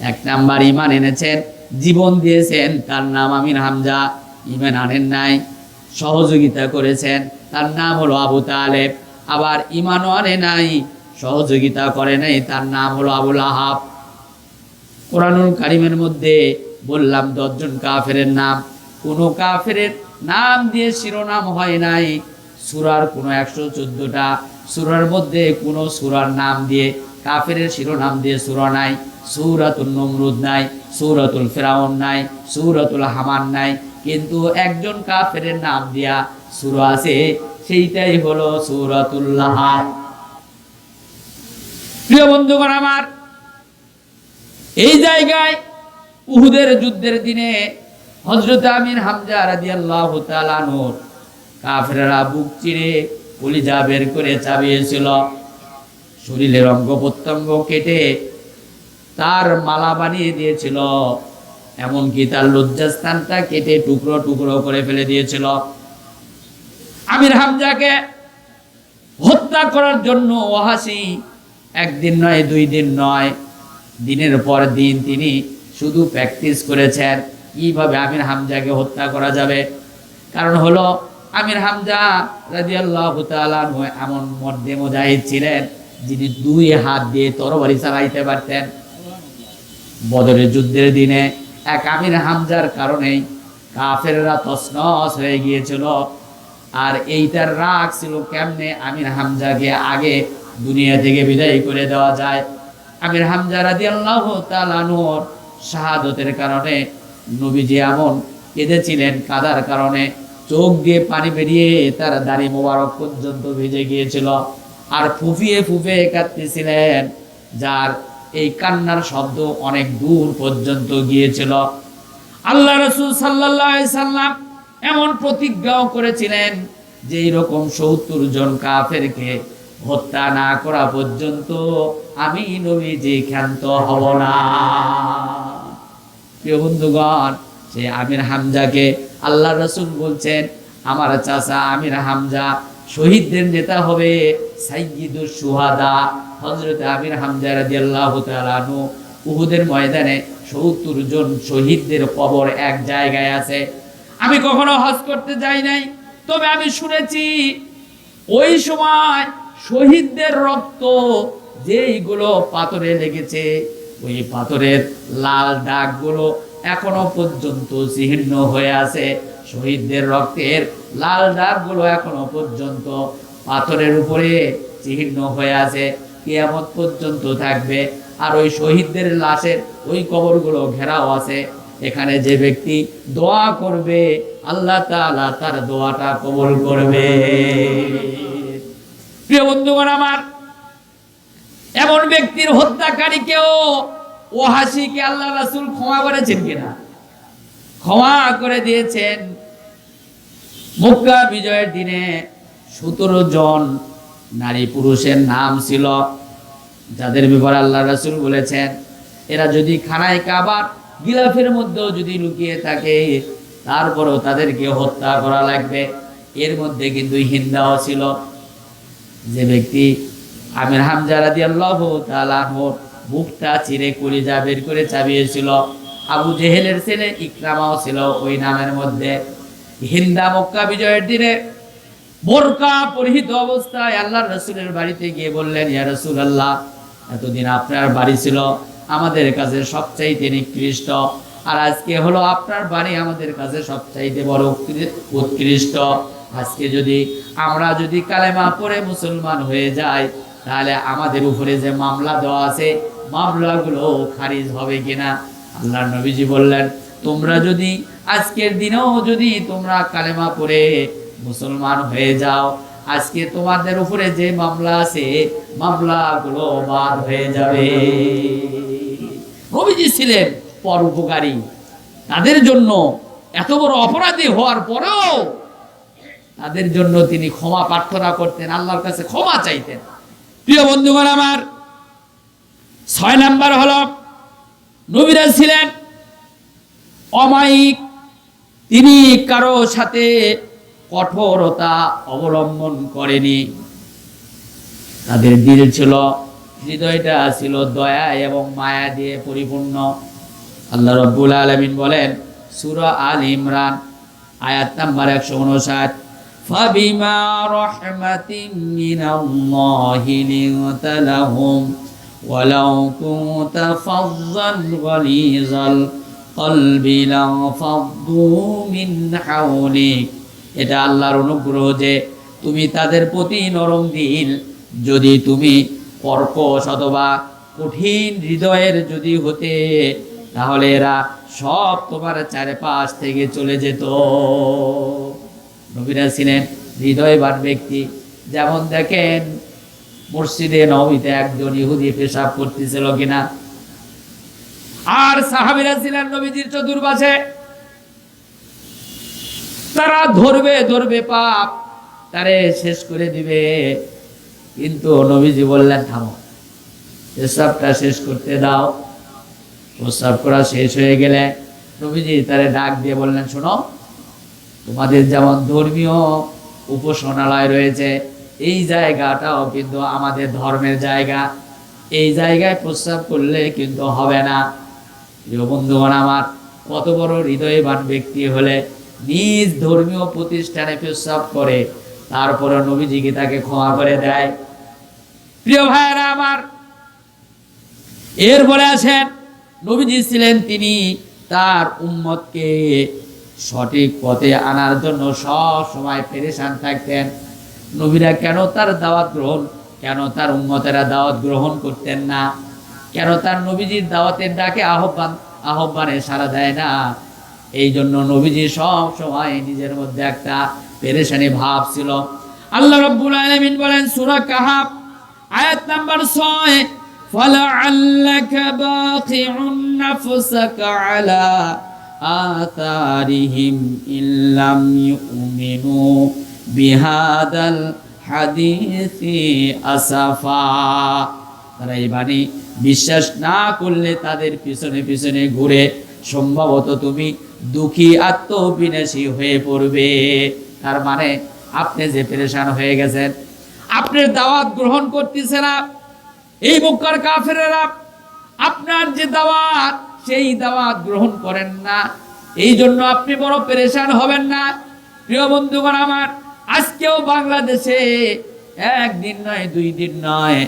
1 নাম্বার ঈমান এনেছেন, জীবন দিয়েছেন, তার নাম আমির হামজা। ঈমান আনেন নাই, সহযোগিতা করেছেন, তার নাম হলো আবু তালেব। আবার ঈমানও আনে নাই, সহযোগিতা করে নাই, তার নাম হলো আবু লাহাব। কোরআনুল কারীমের মধ্যে বললাম 10 জন কাফেরের নাম, কোন কাফেরের নাম দিয়ে শিরোনাম হয় নাই। সূরার কোন 114টা সূরার মধ্যে কোন সূরার নাম দিয়ে কাফেরের শিরোনাম দিয়ে সূরা নাই। সূরাতুন নমরুদ নাই, সূরাতুল ফিরাউন নাই, সূরাতুল হামান নাই, কিন্তু একজন কাফেরের নাম দিয়া সূরা আছে, সেইটাই হলো সূরাতুল লাহাব। প্রিয় বন্ধুগণ আমার, এই জায়গায় উহুদের যুদ্ধের দিনে হযরত আমির হামজা রাদিয়াল্লাহু তাআলা আনহু কাফেররা বুক চিরে কলিজা বের করে চাবিয়েছিল, শরীরের অঙ্গ প্রত্যঙ্গ কেটে তার মালা বানিয়ে দিয়েছিল, এমনকি তার লজ্জাস্থানটা কেটে টুকরো টুকরো করে ফেলে দিয়েছিল। আমির হামজাকে হত্যা করার জন্য ওয়াহাশী 1 দিন নয় 2 দিন নয়, দিনের পর দিন তিনি শুধু প্র্যাকটিস করেছেন কিভাবে আমির হামজাকে হত্যা করা যাবে। কারণ হলো আমির হামজা রাদিয়াল্লাহু তাআলা আনহু এমন মর্দে মুজাহিদ ছিলেন যিনি 2 হাত দিয়ে তরবারি চালাইতে পারতেন। বদরের যুদ্ধের দিনে এক আমির হামজার কারণেই কাফেররা তছনছ হয়ে গিয়েছিল। আর এইটার রাগ ছিল কেমনে আমির হামজাকে আগে দুনিয়া থেকে বিদায় করে দেওয়া যায়। আমির হামজা রাদিয়াল্লাহু তাআলা আনহুর শাহাদতের কারণে নবীজি এমন কেঁদেছিলেন, কাদার কারণে চোখ দিয়ে পানি বেরিয়ে তার দাড়ি মোবারক পর্যন্ত ভিজে গিয়েছিল, আর ফুফিয়ে ফুফিয়ে কাঁদতেছিলেন, যার এই কান্নার শব্দ অনেক দূর পর্যন্ত গিয়েছিল। আল্লাহ রাসূল সাল্লাল্লাহু আলাইহি সাল্লাম এমন প্রতিজ্ঞাও করেছিলেন যে এইরকম 70 জন কাফেরকে হত্যা না করা পর্যন্ত আমি নবীজি ক্ষান্ত হব না। প্রিয় বন্ধুগণ, সে আমির হামজাকে আল্লাহ রাসূল বলছেন, আমার চাচা আমির হামজা শহীদদের নেতা হবে, সাইয়্যিদুশ শুহাদা। হযরত আমির হামজা রাদিয়াল্লাহু তাআলা আনহু উহুদের ময়দানে 70 জন শহীদদের কবর এক জায়গায় আছে। আমি কখনো হজ করতে যাই নাই, তবে আমি শুনেছি ওই সময় শহীদদের রক্ত যেইগুলো পাথরে লেগেছে, ওই পাথরের লাল দাগগুলো এখনো পর্যন্ত চিহ্ন হয়ে আছে। শহীদদের রক্তের লাল দাগগুলো এখনো পর্যন্ত পাথরের উপরে চিহ্ন হয়ে আছে, কিয়ামত পর্যন্ত থাকবে। আর ওই শহীদদের লাশের ওই কবরগুলো ঘেরাও আছে। এখানে যে ব্যক্তি দোয়া করবে আল্লাহ তাআলা তার দোয়াটা কবুল করবে। প্রিয় বন্ধুগণ আমার, এমন ব্যক্তির হত্যাকারীকেও ওয়াহাশীকে আল্লাহ রাসূল ক্ষমা করেছেন কিনা? ক্ষমা করে দিয়েছেন। মক্কা বিজয়ের দিনে 17 জন নারী পুরুষের নাম ছিল, যাদের ব্যাপারে আল্লাহ রাসূল বলেছেন এরা যদি খানায় কাবার গিলাফের মধ্যেও যদি লুকিয়ে থাকে তারপরেও তাদেরকে হত্যা করা লাগবে। এর মধ্যে কিন্তু হিন্দাও ছিল, যে ব্যক্তি আমির হামজা রাদিয়াল্লাহু তাআলা আনহু বুকটা চিরে কলিজা বের করে চাবিয়েছিল। আবু জেহেলের ছেলে ইকরামাও ছিল ওই নামের মধ্যে। হিন্দা মক্কা বিজয়ের দিনে বোরকা পরিহিত অবস্থায় আল্লাহর রাসূলের বাড়িতে গিয়ে বললেন, ইয়া রাসূলুল্লাহ, এতদিন আপনার বাড়ি ছিল আমাদের কাছে সবচাইতে নিকৃষ্ট, আর আজকে হলো আপনার বাড়ি আমাদের কাছে সবচাইতে বড় উৎকৃষ্ট। আজকে যদি আমরা কালেমা পড়ে মুসলমান হয়ে যাই, তাহলে আমাদের উপরে যে মামলা দেওয়া আছে মামলাগুলো খারিজ হবে কিনা। আল্লাহর নবীজি বললেন, তোমরা যদি আজকের দিনেও যদি তোমরা কালেমা পড়ে মুসলমান হয়ে যাও, আজকে তোমাদের উপরে যে মামলা আছে মামলাগুলো বাদ হয়ে যাবে। নবীজি ছিলেন পরোপকারী, তাদের জন্য এত বড় অপরাধী হওয়ার পরেও তাদের জন্য তিনি ক্ষমা প্রার্থনা করতেন, আল্লাহর কাছে ক্ষমা চাইতেন। প্রিয় বন্ধুগণ আমার, 6 নাম্বার হলো নবীরা ছিলেন অমায়িক। তিনি কারো সাথে কঠোরতা অবলম্বন করেনি। তাদের দিল ছিল, হৃদয়টা ছিল দয়া এবং মায়া দিয়ে পরিপূর্ণ। আল্লাহ রাব্বুল আলামিন বলেন সূরা আল ইমরান আয়াত নাম্বার 159, ফাবিমা রাহমাতিন মিনাল্লাহি লিনতা লাহুম ওয়ালাউ কুনতা ফাযযান গালিযাল কলবি লাফাদ্দু মিন হাওলিক। এটা আল্লাহর অনুগ্রহ যে তুমি তাদের প্রতি নরম দিল, যদি তুমি কর্কশ অথবা কঠিন হৃদয়ের যদি হতে, তাহলে এরা সব তোমার চারপাশ থেকে চলে যেত। নবীরা ছিলেন হৃদয়বান ব্যক্তি। যেমন দেখেন মসজিদে নববীতে একজন ইহুদি পেশাব করতেছিল কিনা, আর সাহাবীরা ছিলেন নবীজির চতুর্পাশে, তারা ধরবে পাপ, তারে শেষ করে দিবে। কিন্তু নবীজি বললেন থামো, পেশাবটা শেষ করতে দাও। প্রস্রাব করা শেষ হয়ে গেলে নবীজি তারে ডাক দিয়ে বললেন, শোনো, তোমাদের যেমন ধর্মীয় উপাসনালয় রয়েছে, এই জায়গাটাও কিন্তু আমাদের ধর্মের জায়গা। এই জায়গায় প্রস্রাব করলে কিন্তু হবে না। প্রিয় বন্ধুগণ আমার, কত বড় হৃদয়বান ব্যক্তি হলে নিজ ধর্মীয় প্রতিষ্ঠানে প্রস্রাব করে, তারপরে নবীজিকে তাকে ক্ষমা করে দেয়। প্রিয় ভাইয়েরা আমার, এরপরে আছেন নবীজি ছিলেন, তিনি তার উম্মতকে সঠিক পথে আনার জন্য সব সময় পেরেশান থাকতেন। নবীরা কেন তার উম্মতেরা দাওয়াত গ্রহণ করতেন না? কেন তার নবীজির দাওয়াতের ডাকে আহ্বানে সাড়া দেয় না? এই জন্য নবীজি সব সময় নিজের মধ্যে একটা পেরেশানি ভাব ছিল। আল্লাহ রাব্বুল আলামিন বলেন সূরা কাহাফ আয়াত নাম্বার 6, فَلَعَلَّكَ بَاخِعٌ نَفْسَكَ عَلَى آثَارِهِمْ إِن لَّمْ يُؤْمِنُوا بِهَذَا الْحَدِيثِ أَسَفًا। তারা এই বাণী বিশ্বাস না করলে তাদের পিছনে পিছনে ঘুরে সম্ভবত তুমি দুঃখী আত্মবিনাশী হয়ে পড়বে। তার মানে আপনি যে পেরেশান হয়ে গেছেন, আপনার দাওয়াত গ্রহণ করতেছে না এই মক্কার কাফেরেরা, আপনার যে দাওয়াত সেই দাওয়াত গ্রহণ করেন না, এই জন্য আপনি বড় পেরেশান হবেন না। প্রিয় বন্ধুগণ আমার, আজকেও বাংলাদেশে একদিন নয়, 2 দিন নয়,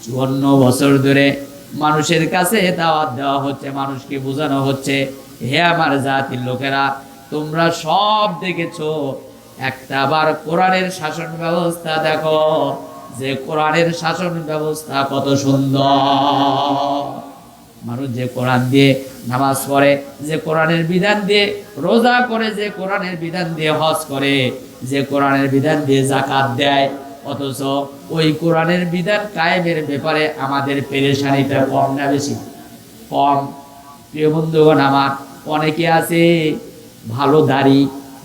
54 বছর ধরে মানুষের কাছে দাওয়াত দেওয়া হচ্ছে, মানুষকে বোঝানো হচ্ছে, হে আমার জাতির লোকেরা, তোমরা সব দেখেছো, একটা বার কোরআনের শাসন ব্যবস্থা দেখো, যে কোরআনের শাসন ব্যবস্থা কত সুন্দর। মানুষ যে কোরআন দিয়ে নামাজ পড়ে, যে কোরআনের বিধান দিয়ে রোজা করে, যে কোরআনের বিধান দিয়ে হজ করে, যে কোরআনের বিধান দিয়ে যাকাত দেয়, অথচ ওই কোরআনের বিধান কায়েমের ব্যাপারে আমাদের পেরেশানিটা কম না বেশি? কম। প্রিয় বন্ধুগণ আমার, অনেকে আছে ভালো দাড়ি,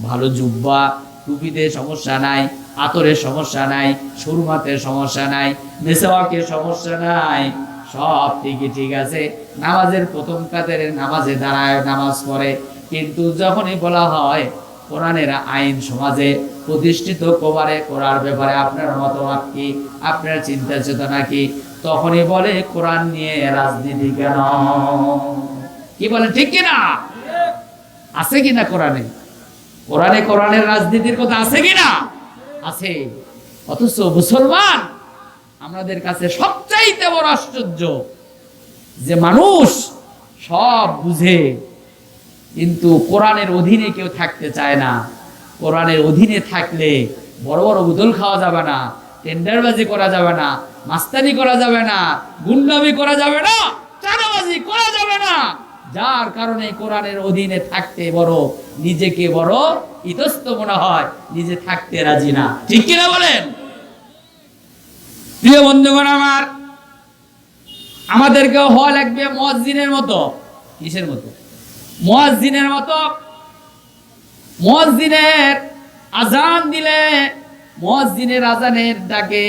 ভালো জুব্বা, টুপিতে সমস্যা নাই, আতরের সমস্যা নাই, সুরমাতের সমস্যা নাই, মেসাওয়াকের সমস্যা নাই, সব ঠিক আছে, নামাজের প্রথম কাতারে নামাজে দাঁড়ায়, নামাজ পড়ে, কিন্তু যখনই বলা হয় কোরআনের আইন সমাজে প্রতিষ্ঠিত করার ব্যাপারে আপনার মতামত কি, আপনার চিন্তা চেতনা কি, তখনই বলে কোরআন নিয়ে রাজনীতি কেন? কি বলে, ঠিক কিনা? আছে কিনা কোরআনের রাজনীতির কথা আছে কিনা? আছে। অথচ মুসলমান আমাদের কাছে সবচাইতে বড় আশ্চর্য যে মানুষ সব বুঝে কিন্তু কোরআনের অধীনে কেউ থাকতে চায় না। কোরআনের অধীনে থাকলে বড় বড় উদল খাওয়া যাবে না, টেন্ডারবাজি করা যাবে না, মাস্তানি করা যাবে না, গুন্ডামি করা যাবে না, চাঁদাবাজি করা যাবে না। যার কারণে কোরআনের অধীনে থাকতে বড় নিজেকে বড় ইতস্ত মনে হয়, নিজে থাকতে রাজি না। ঠিক কিনা বলেন? প্রিয় বন্ধুগণ আমার, আমাদেরকে হওয়া লাগবে মুয়াজ্জিনের মতো। কিসের মতো? মুয়াজ্জিনের মতো। মুয়াজ্জিনের আজান দিলে, মুয়াজ্জিনের আজানের ডাকে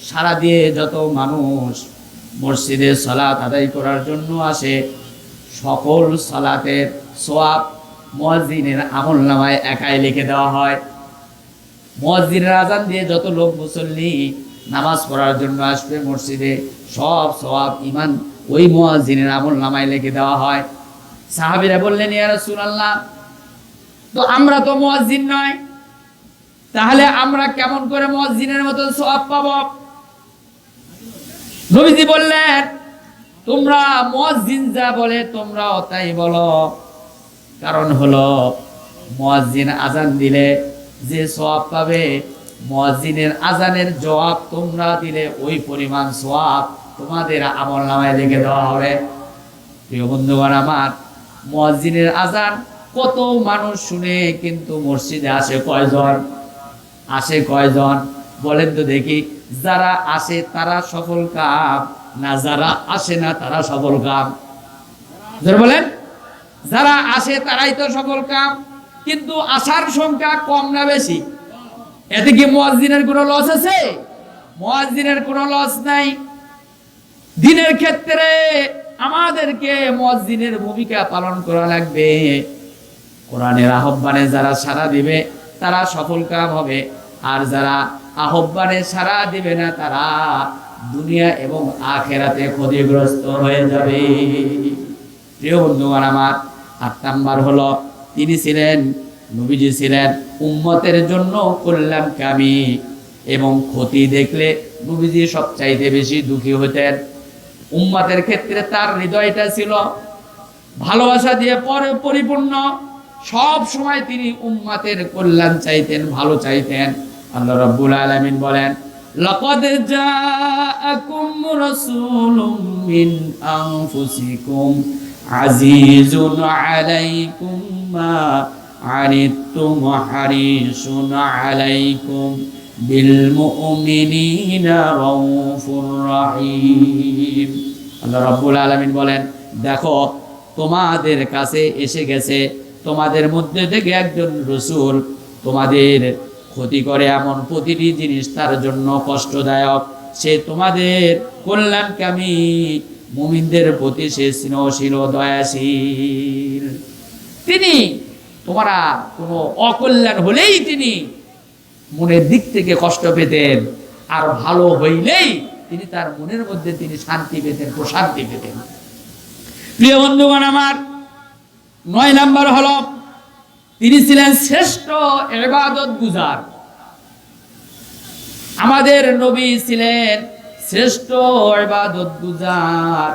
সাড়া দিয়ে যত মানুষ মসজিদে সালাত আদায় করার জন্য আসে, সকল সালাতের সওয়াব মুয়াজ্জিনের আমলনামায় একাই লিখে দেওয়া হয়। মুয়াজ্জিনের আজান দিয়ে যত লোক মুসল্লি নামাজ পড়ার জন্য আসবে মসজিদে, সব সওয়াব ঈমান ওই মুয়াজ্জিনের আমলনামায় লিখে দেওয়া হয়। সাহাবীরা বললেন, ইয়া রাসূলুল্লাহ, তো আমরা তো মুয়াজ্জিন নয়, তাহলে আমরা কেমন করে মুয়াজ্জিনের মতো সওয়াব পাবো? নবীজি বললেন, তোমরা মুয়াজ্জিন যা বলে তোমরাও তাই বলো। কারণ হলো মুয়াজ্জিন আজান দিলে যে সওয়াব পাবে, মুয়াজ্জিনের আজানের জবাব তোমরা দিলে ওই পরিমাণ সওয়াব তোমাদের আমলনামায় লিখে দেওয়া হবে। প্রিয় বন্ধুগণ আমার, মুয়াজ্জিনের আজান কত মানুষ শুনে, কিন্তু মসজিদে আসে কয়জন? আসে কয়জন বলেন তো দেখি? যারা আসে তারা সফল কাম, না যারা আসে না তারা সফল কাম? যারা বলেন যারা আসে তারাই তো সফল কাম, কিন্তু আসার সংখ্যা কম না বেশি? এতে কি মুয়াজ্জিনের কোনো লস আছে? মুয়াজ্জিনের কোনো লস নাই। দিনের ক্ষেত্রে আমাদেরকে মুয়াজ্জিনের ভূমিকা পালন করা লাগবে। কোরআনের আহ্বানে যারা সাড়া দিবে তারা সফল কাম হবে, আর যারা আহ্বানে সাড়া দিবে না তারা দুনিয়া এবং আখিরাতে ক্ষতিগ্রস্ত হয়ে যাবে। প্রিয় বন্ধুগণ আমার, ৮ নাম্বার হলো তিনি ছিলেন, নবীজি ছিলেন উম্মতের জন্য কল্যাণকামী, এবং ক্ষতি দেখলে নবীজি সবচাইতে বেশি দুঃখী হতেন। উম্মতের ক্ষেত্রে তার হৃদয়টা ছিল ভালোবাসা দিয়ে পরিপূর্ণ। সব সময় তিনি উম্মতের কল্যাণ চাইতেন, ভালো চাইতেন। আল্লাহ রাব্বুল আলামিন বলেন, লাকাদ জাআকুম রাসূলুম মিন আনফুসিকুম আজিজুন আলাইকুম মা আনিতুম হারিসুন আলাইকুম বিল মুমিনিনা রাউফুর রহিম। আল্লাহ রাব্বুল আলামিন বলেন, দেখো তোমাদের কাছে এসে গেছে তোমাদের মধ্যে থেকে একজন রাসূল, তোমাদের ক্ষতি করে এমন প্রতিটি জিনিস তার জন্য কষ্টদায়ক। সে তোমাদের কল্যাণকামী, মুমিনদের প্রতি সে স্নেহশীল, দয়াশীল। তিনি তোমরা কোনো অকল্যাণ হলেই তিনি মনের দিক থেকে কষ্ট পেতেন, আর ভালো হইলেই তিনি তার মনের মধ্যে তিনি শান্তি পেতেন, প্রশান্তি পেতেন। প্রিয় বন্ধুগণ আমার, ৯ নাম্বার হলো তিনি ছিলেন শ্রেষ্ঠ ইবাদত গুজার। আমাদের নবী ছিলেন শ্রেষ্ঠ ইবাদত গুজার।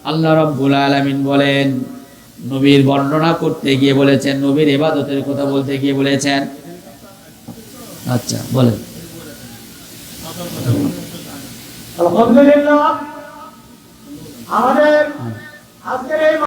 আল্লাহ রাব্বুল আলামিন বলেন, নবীর বর্ণনা করতে গিয়ে বলেছেন, নবীর ইবাদতের কথা বলতে গিয়ে বলেছেন, আচ্ছা বলেন। আলহামদুলিল্লাহ, আমাদের আজকের এই